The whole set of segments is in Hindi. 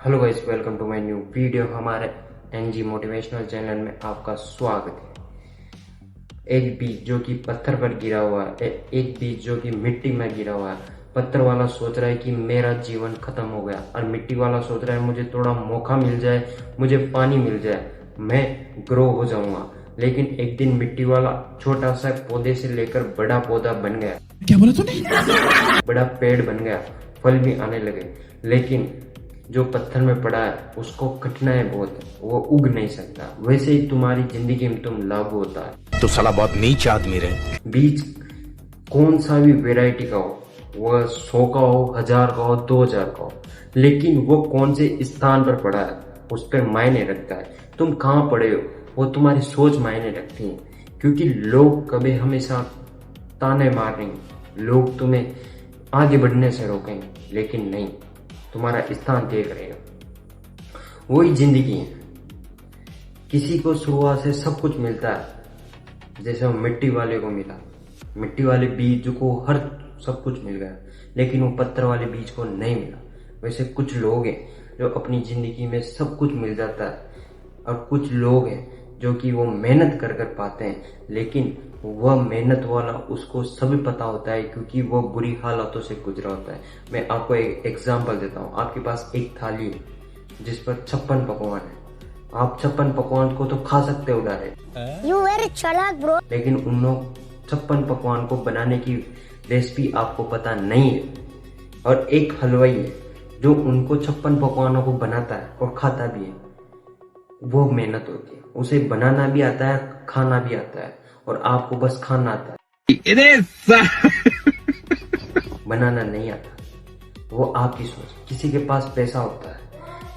Hello guys, welcome to my new video. हमारे एनजी मोटिवेशनल चैनल में आपका स्वागत है। एक बीज जो कि पत्थर पर गिरा हुआ है, एक बीज जो कि मिट्टी में गिरा हुआ है। पत्थर वाला सोच रहा है कि मेरा जीवन खत्म हो गया, और मिट्टी वाला सोच रहा है मुझे थोड़ा मौका मिल जाए, मुझे पानी मिल जाए, मैं ग्रो हो जाऊंगा। लेकिन एक दिन मिट्टी वाला छोटा सा पौधे से लेकर बड़ा पौधा बन गया। क्या बोला तूने? बड़ा पेड़ बन गया, फल भी आने लगे। लेकिन जो पत्थर में पड़ा है उसको कटना बहुत है, वो उग नहीं सकता। वैसे ही तुम्हारी जिंदगी में तुम लागू होता है। तो साला बहुत नीच आदमी रहे। बीज कौन सा भी वेराइटी का हो, वह 100 का हो, 1000 का हो, 2000 का हो, लेकिन वो कौन से स्थान पर पड़ा है उस पर मायने रखता है। तुम कहाँ पड़े हो वो तुम्हारी सोच मायने रखती है। क्योंकि लोग कभी हमेशा ताने मारेंगे, लोग तुम्हें आगे बढ़ने से रोकेंगे, लेकिन नहीं, तुम्हारा स्थान तय करेगा। वही जिंदगी है। किसी को शुरुआत से सब कुछ मिलता है, जैसे वो मिट्टी वाले को मिला। मिट्टी वाले बीज को हर सब कुछ मिल गया, लेकिन वो पत्थर वाले बीज को नहीं मिला। वैसे कुछ लोग हैं जो अपनी जिंदगी में सब कुछ मिल जाता है, और कुछ लोग हैं जो कि वो मेहनत कर कर पाते हैं, लेकिन वह मेहनत वाला उसको सभी पता होता है, क्योंकि वो बुरी हालातों से गुजरा होता है। मैं आपको एक एग्जांपल देता हूँ। आपके पास एक थाली है जिस पर 56 पकवान है। आप 56 पकवान को तो खा सकते हो डायरेक्ट, You very चालाक ब्रो। लेकिन उन 56 पकवान को बनाने की रेसिपी आपको पता नहीं है। और एक हलवाई है जो उनको 56 पकवानों को बनाता है और खाता भी है। वो मेहनत होती है, उसे बनाना भी आता है, खाना भी आता है, और आपको बस खाना आता है, बनाना नहीं आता। वो आपकी सोच। किसी के पास पैसा होता है,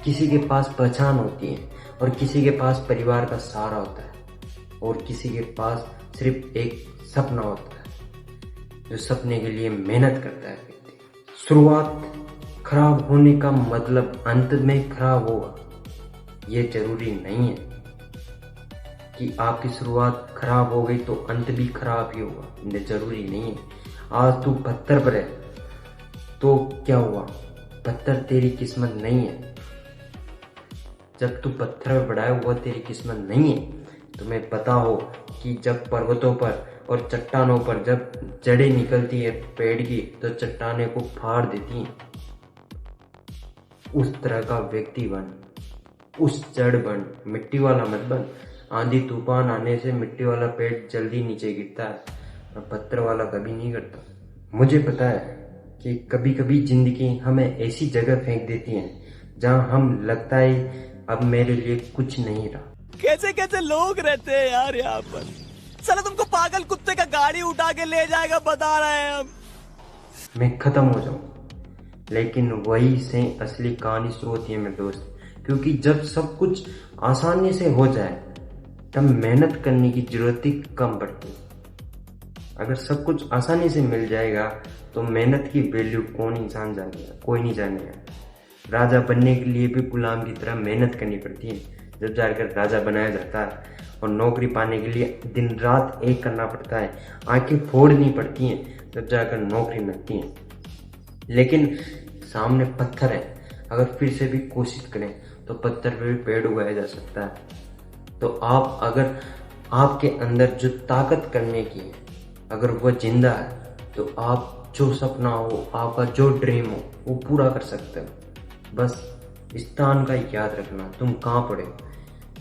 किसी के पास पहचान होती है, और किसी के पास परिवार का सहारा होता है, और किसी के पास सिर्फ एक सपना होता है, जो सपने के लिए मेहनत करता है व्यक्ति। शुरुआत खराब होने का मतलब अंत में खराब होगा, ये जरूरी नहीं है कि आपकी शुरुआत खराब हो गई तो अंत भी खराब ही होगा, ये जरूरी नहीं है। आज तू पत्थर पर है तो क्या हुआ, पत्थर तेरी किस्मत नहीं है। जब तू पत्थर पर पड़ा है वह तेरी किस्मत नहीं है। तुम्हें पता हो कि जब पर्वतों पर और चट्टानों पर जब जड़ें निकलती है पेड़ की, तो चट्टाने को फाड़ देती हैं। उस तरह का व्यक्ति बन, उस जड़ बन, मिट्टी वाला मत बन। आंधी तूफान आने से मिट्टी वाला पेड़ जल्दी नीचे गिरता है, और पत्थर वाला कभी नहीं गिरता। मुझे पता है कि कभी कभी जिंदगी हमें ऐसी जगह फेंक देती है जहां हम लगता है अब मेरे लिए कुछ नहीं रहा। कैसे कैसे लोग रहते हैं यार यहाँ पर। साला तुमको पागल कुत्ते का गाड़ी उठा के ले जाएगा, बता रहे हैं हम। मैं खत्म हो जाऊं, लेकिन वही से असली कहानी शुरू होती है मेरे दोस्त। क्योंकि जब सब कुछ आसानी से हो जाए तब मेहनत करने की जरूरत ही कम पड़ती है। अगर सब कुछ आसानी से मिल जाएगा तो मेहनत की वैल्यू कौन इंसान जानेगा, कोई नहीं जानेगा। राजा बनने के लिए भी गुलाम की तरह मेहनत करनी पड़ती है, जब जाकर राजा बनाया जाता है। और नौकरी पाने के लिए दिन रात एक करना पड़ता है, आंखें फोड़नी पड़ती हैं, जब जाकर नौकरी मिलती है। लेकिन सामने पत्थर है, अगर फिर से भी कोशिश करें तो पत्थर पे भी पेड़ उगाया जा सकता है। तो आप अगर आपके अंदर जो ताकत करने की है, अगर वह जिंदा है, तो आप जो सपना हो, आपका जो ड्रीम हो, वो पूरा कर सकते हो। बस स्थान का याद रखना, तुम कहाँ पड़े हो।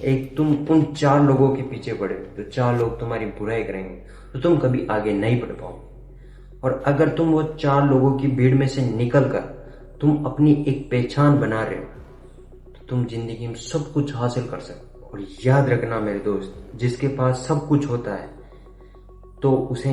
एक तुम उन 4 लोगों के पीछे पड़े हो, तो 4 लोग तुम्हारी बुराई करेंगे, तो तुम कभी आगे नहीं बढ़ पाओगे। और अगर तुम वो 4 लोगों की भीड़ में से निकल कर तुम अपनी एक पहचान बना रहे हो, तो तुम जिंदगी में सब कुछ हासिल कर सकते हो। और याद रखना मेरे दोस्त, जिसके पास सब कुछ होता है तो उसे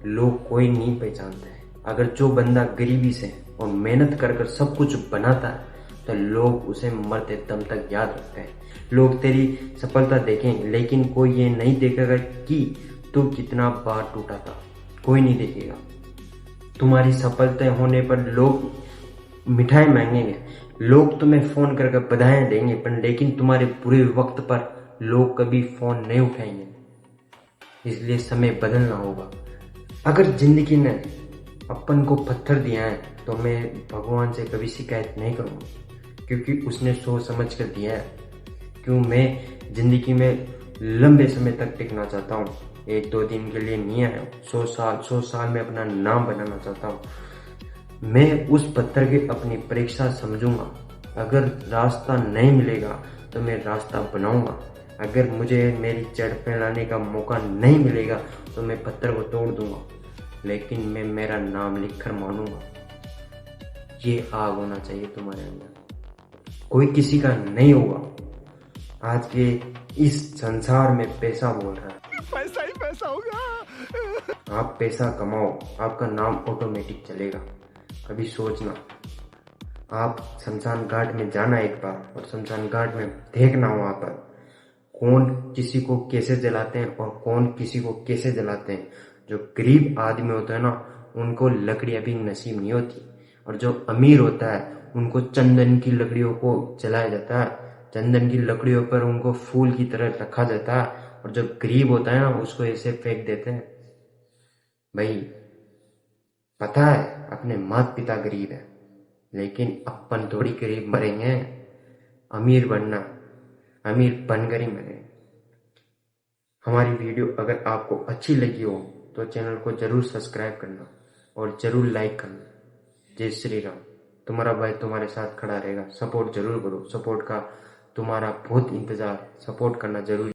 लोग कोई नहीं पहचानते हैं। अगर जो बंदा गरीबी से और मेहनत कर कर सब कुछ बनाता है, तो लोग उसे मरते दम तक याद रखते हैं। लोग तेरी सफलता देखेंगे, लेकिन कोई ये नहीं देखेगा कि तू कितना बार टूटा था, कोई नहीं देखेगा। तुम्हारी सफलता होने पर लोग मिठाई मांगेंगे, लोग तुम्हें फोन करके बधाइयां देंगे, पर लेकिन तुम्हारे बुरे वक्त पर लोग कभी फोन नहीं उठाएंगे। इसलिए समय बदलना होगा। अगर जिंदगी ने अपन को पत्थर दिया है तो मैं भगवान से कभी शिकायत नहीं करूंगा, क्योंकि उसने सोच समझ कर दिया है। क्यों मैं जिंदगी में लंबे समय तक टिकना चाहता हूँ, 1-2 दिन के लिए नहीं आया हूँ। 100 साल में अपना नाम बनाना चाहता हूँ। मैं उस पत्थर की अपनी परीक्षा समझूंगा। अगर रास्ता नहीं मिलेगा तो मैं रास्ता बनाऊंगा। अगर मुझे मेरी जड़ फैलाने का मौका नहीं मिलेगा तो मैं पत्थर को तोड़ दूंगा, लेकिन मैं मेरा नाम लिखकर मानूंगा। ये आग होना चाहिए तुम्हारे अंदर, कोई किसी का नहीं होगा। आज के इस संसार में पैसा बोल रहा है, पैसा ही पैसा होगा। आप पैसा कमाओ, आपका नाम ऑटोमेटिक चलेगा। कभी सोचना, आप शमशान घाट में जाना एक बार, और शमशान घाट में देखना वहां पर कौन किसी को कैसे जलाते हैं और कौन किसी को कैसे जलाते हैं। जो गरीब आदमी होता है ना, उनको लकड़ियां भी नसीब नहीं होती, और जो अमीर होता है उनको चंदन की लकड़ियों को जलाया जाता है। चंदन की लकड़ियों पर उनको फूल की तरह रखा जाता है, और जो गरीब होता है ना उसको ऐसे फेंक देते हैं। भाई पता है अपने माता पिता गरीब है, लेकिन अपन थोड़ी गरीब मरेंगे। अमीर बनना, अमीर बनकर ही मरे। हमारी वीडियो अगर आपको अच्छी लगी हो तो चैनल को जरूर सब्सक्राइब करना और जरूर लाइक करना। जय श्री राम। तुम्हारा भाई तुम्हारे साथ खड़ा रहेगा। सपोर्ट जरूर करो, सपोर्ट का तुम्हारा बहुत इंतजार, सपोर्ट करना जरूरी।